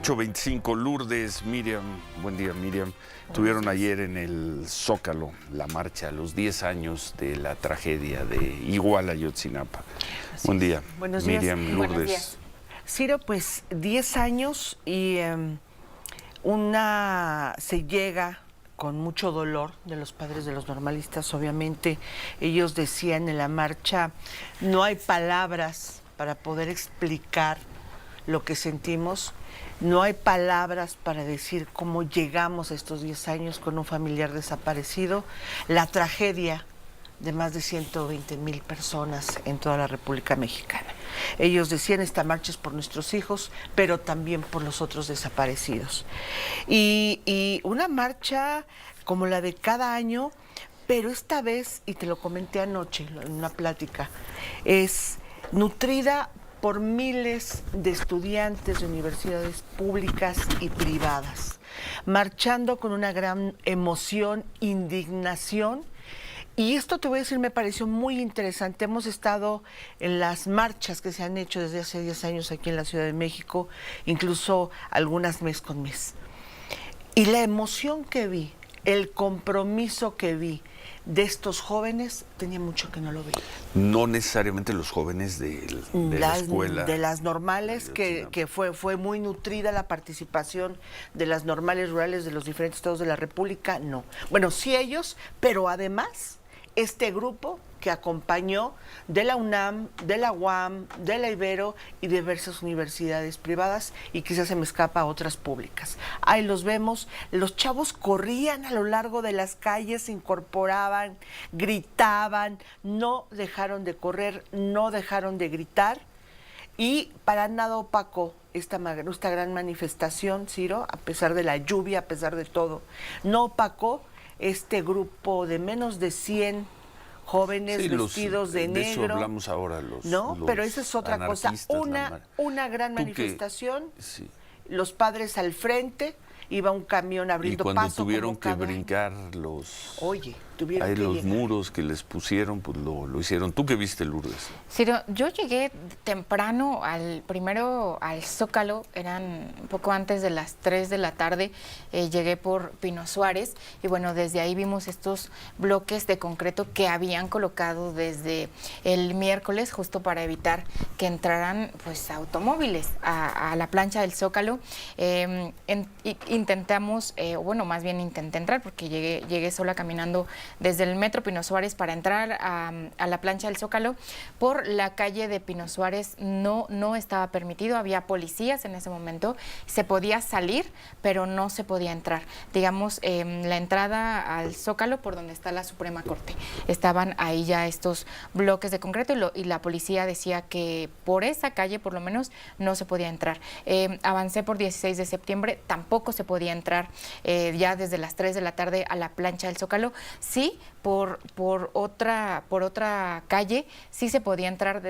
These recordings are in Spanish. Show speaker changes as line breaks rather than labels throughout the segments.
8:25, Lourdes, Miriam, buen día Miriam. Tuvieron ayer en el Zócalo la marcha a los 10 años de la tragedia de Iguala, Ayotzinapa. Buen día,
Buenos días.
Miriam, Lourdes.
Buenos días. Ciro, pues 10 años y se llega con mucho dolor de los padres de los normalistas. Obviamente ellos decían en la marcha, no hay palabras para poder explicar lo que sentimos. No hay palabras para decir cómo llegamos a estos 10 años con un familiar desaparecido, la tragedia de más de 120,000 personas en toda la República Mexicana. Ellos decían, esta marcha es por nuestros hijos, pero también por los otros desaparecidos. Y una marcha como la de cada año, pero esta vez, y te lo comenté anoche en una plática, es nutrida por miles de estudiantes de universidades públicas y privadas, marchando con una gran emoción, indignación. Y esto te voy a decir, me pareció muy interesante. Hemos estado en las marchas que se han hecho desde hace 10 años aquí en la Ciudad de México, incluso algunas mes con mes. Y la emoción que vi, el compromiso que vi de estos jóvenes, tenía mucho que no lo veía.
No necesariamente los jóvenes de la escuela.
De las normales, que fue muy nutrida la participación de las normales rurales de los diferentes estados de la República, no. Bueno, sí ellos, pero además este grupo que acompañó de la UNAM, de la UAM, de la Ibero y de diversas universidades privadas, y quizás se me escapa a otras públicas. Ahí los vemos, los chavos corrían a lo largo de las calles, se incorporaban, gritaban, no dejaron de correr, no dejaron de gritar, y para nada opacó esta gran manifestación, Ciro, a pesar de la lluvia, a pesar de todo, no opacó este grupo de menos de 100 jóvenes vestidos de negro.
De eso hablamos ahora,
¿no? Pero esa es otra cosa. Una gran manifestación, sí. Los padres al frente, iba un camión abriendo paso.
Y cuando tuvieron que brincar los muros que les pusieron, pues lo hicieron. ¿Tú qué viste, Lourdes?
Ciro, yo llegué temprano primero al Zócalo, eran un poco antes de las 3 de la tarde, llegué por Pino Suárez y bueno, desde ahí vimos estos bloques de concreto que habían colocado desde el miércoles justo para evitar que entraran pues automóviles a la plancha del Zócalo. Intentamos, más bien intenté entrar porque llegué sola caminando desde el metro Pino Suárez para entrar a la plancha del Zócalo. Por la calle de Pino Suárez no estaba permitido, había policías en ese momento, se podía salir, pero no se podía entrar. Digamos, la entrada al Zócalo por donde está la Suprema Corte, estaban ahí ya estos bloques de concreto y la policía decía que por esa calle por lo menos no se podía entrar. Avancé por 16 de septiembre, tampoco se podía entrar ya desde las 3 de la tarde a la plancha del Zócalo. Sí, por otra calle sí se podía entrar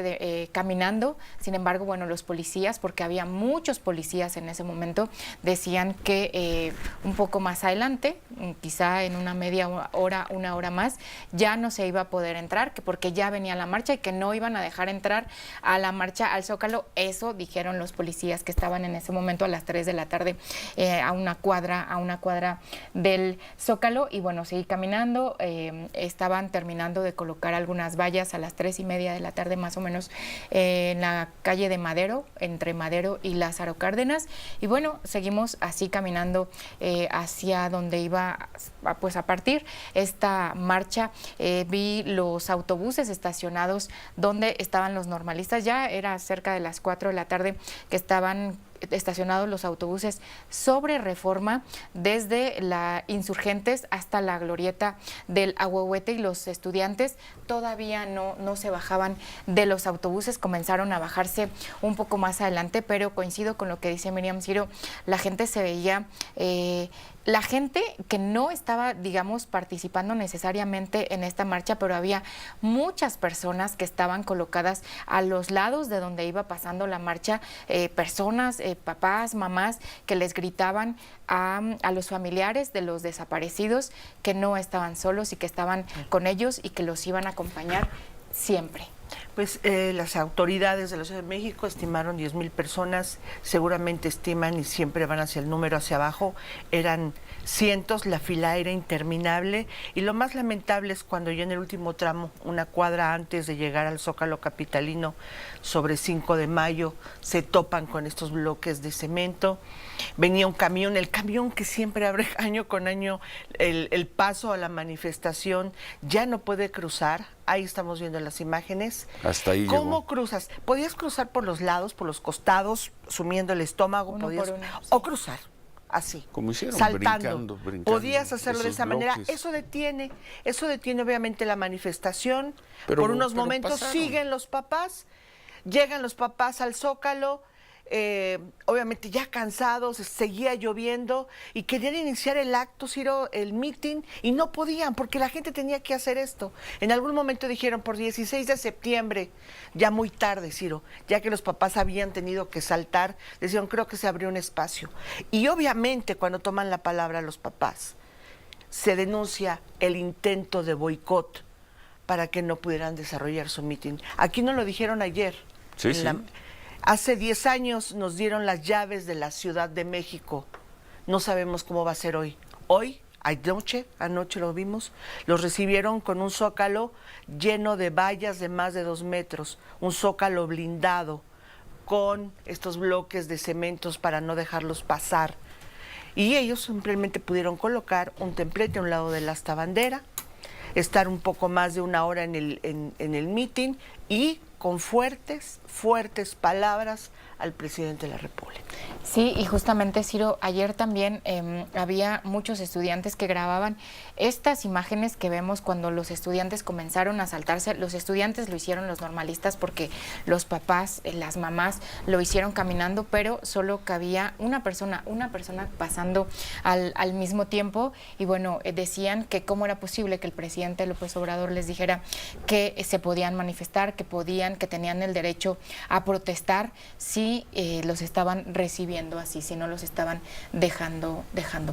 caminando. Sin embargo, bueno, los policías, porque había muchos policías en ese momento, decían que un poco más adelante, quizá en una media hora, una hora más, ya no se iba a poder entrar, que porque ya venía la marcha y que no iban a dejar entrar a la marcha al Zócalo. Eso dijeron los policías que estaban en ese momento a las 3 de la tarde a una cuadra del Zócalo. Y bueno, seguí caminando, estaban terminando de colocar algunas vallas a las 3:30 de la tarde más o menos en la calle de Madero, entre Madero y Lázaro Cárdenas, y bueno, seguimos así caminando hacia donde iba pues a partir esta marcha. Vi los autobuses estacionados donde estaban los normalistas, ya era cerca de las 4 de la tarde que estaban estacionados los autobuses sobre Reforma desde la Insurgentes hasta la glorieta del Ahuehuete, y los estudiantes todavía no se bajaban de los autobuses, comenzaron a bajarse un poco más adelante, pero coincido con lo que dice Miriam, Ciro, la gente se veía la gente que no estaba, digamos, participando necesariamente en esta marcha, pero había muchas personas que estaban colocadas a los lados de donde iba pasando la marcha, personas, papás, mamás, que les gritaban a los familiares de los desaparecidos que no estaban solos y que estaban con ellos y que los iban a acompañar siempre.
Pues las autoridades de la Ciudad de México estimaron 10,000 personas, seguramente estiman y siempre van hacia el número hacia abajo, eran cientos, la fila era interminable y lo más lamentable es cuando ya en el último tramo, una cuadra antes de llegar al Zócalo capitalino, sobre 5 de mayo, se topan con estos bloques de cemento. Venía un camión, el camión que siempre abre año con año el paso a la manifestación, ya no puede cruzar. Ahí estamos viendo las imágenes.
Hasta ahí
¿Cómo
llegó.
cruzas? Podías cruzar por los lados, por los costados, sumiendo el estómago,
Uno
podías,
por uno, sí.
o cruzar así,
Como hicieron,
saltando.
brincando
Podías hacerlo de
esos
esa manera.
bloques.
Eso detiene obviamente la manifestación. Por unos
pero
momentos
pasaron.
siguen los papás, llegan los papás al Zócalo. Obviamente ya cansados, seguía lloviendo y querían iniciar el acto, Ciro, el meeting, y no podían porque la gente tenía que hacer esto. En algún momento dijeron por 16 de septiembre, ya muy tarde, Ciro, ya que los papás habían tenido que saltar, decían, creo que se abrió un espacio. Y obviamente cuando toman la palabra los papás, se denuncia el intento de boicot para que no pudieran desarrollar su meeting. Aquí no lo dijeron ayer.
Sí, sí.
Hace 10 años nos dieron las llaves de la Ciudad de México. No sabemos cómo va a ser hoy. Hoy, anoche lo vimos, los recibieron con un zócalo lleno de vallas de más de 2 metros, un zócalo blindado con estos bloques de cementos para no dejarlos pasar. Y ellos simplemente pudieron colocar un templete a un lado del asta bandera, estar un poco más de 1 hora en el meeting y con fuertes palabras al presidente de la República.
Sí, y justamente, Ciro, ayer también había muchos estudiantes que grababan estas imágenes que vemos cuando los estudiantes comenzaron a saltarse. Los estudiantes lo hicieron, los normalistas, porque los papás, las mamás lo hicieron caminando, pero solo cabía una persona pasando al mismo tiempo. Y bueno, decían que cómo era posible que el presidente López Obrador les dijera que se podían manifestar, que tenían el derecho a protestar si los estaban recibiendo así, si no los estaban dejando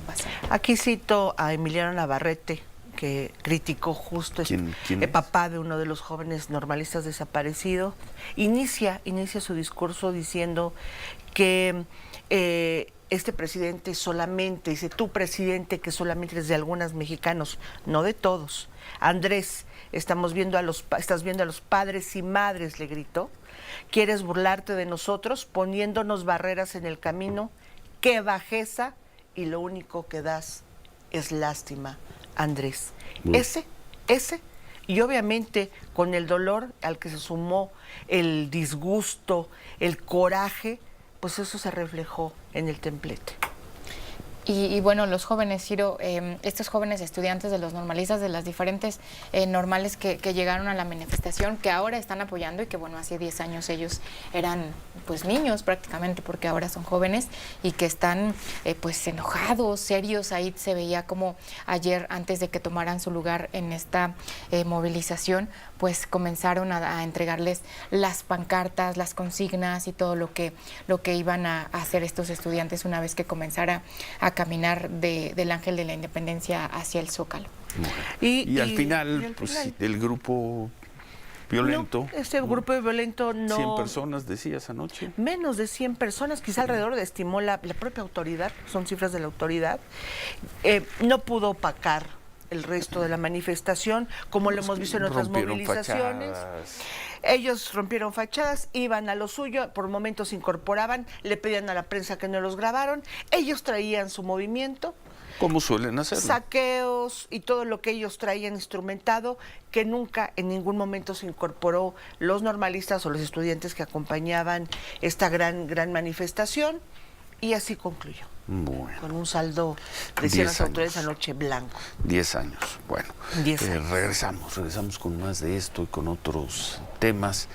pasar.
Aquí cito a Emiliano Navarrete, que criticó justo
¿Quién
el
es?
papá de uno de los jóvenes normalistas desaparecidos. Inicia su discurso diciendo que este presidente solamente, dice, tú presidente, que solamente es de algunos mexicanos, no de todos. Andrés, estás viendo a los padres y madres, le gritó. ¿Quieres burlarte de nosotros poniéndonos barreras en el camino? ¡Qué bajeza! Y lo único que das es lástima, Andrés. Ese, y obviamente con el dolor al que se sumó el disgusto, el coraje, pues eso se reflejó en el templete.
Y bueno, los jóvenes, Ciro, estos jóvenes estudiantes de los normalistas, de las diferentes normales que llegaron a la manifestación, que ahora están apoyando y que bueno, hace 10 años ellos eran pues niños prácticamente, porque ahora son jóvenes y que están pues enojados, serios. Ahí se veía como ayer, antes de que tomaran su lugar en esta movilización, pues comenzaron a entregarles las pancartas, las consignas y todo lo que iban a hacer estos estudiantes una vez que comenzara a caminar del Ángel de la Independencia hacia el Zócalo.
Y al final, pues, el grupo violento.
No, este grupo violento no.
100 personas, decías anoche.
Menos de 100 personas, quizá alrededor, estimó la propia autoridad, son cifras de la autoridad. No pudo opacar el resto de la manifestación, como lo hemos visto en otras movilizaciones.
Fachadas.
Ellos rompieron fachadas, iban a lo suyo, por momentos se incorporaban, le pedían a la prensa que no los grabaron, ellos traían su movimiento,
Como suelen hacerlo.
saqueos y todo lo que ellos traían instrumentado, que nunca en ningún momento se incorporó los normalistas o los estudiantes que acompañaban esta gran manifestación, y así concluyó.
Bueno.
Con un saldo, decían
10
las autoridades
años.
anoche, blanco.
10 años. Bueno,
10 años.
regresamos con más de esto y con otros temas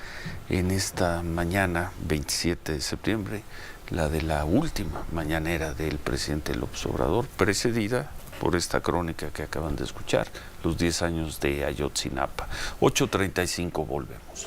en esta mañana, 27 de septiembre, la de la última mañanera del presidente López Obrador, precedida por esta crónica que acaban de escuchar, los 10 años de Ayotzinapa. 8:35, volvemos.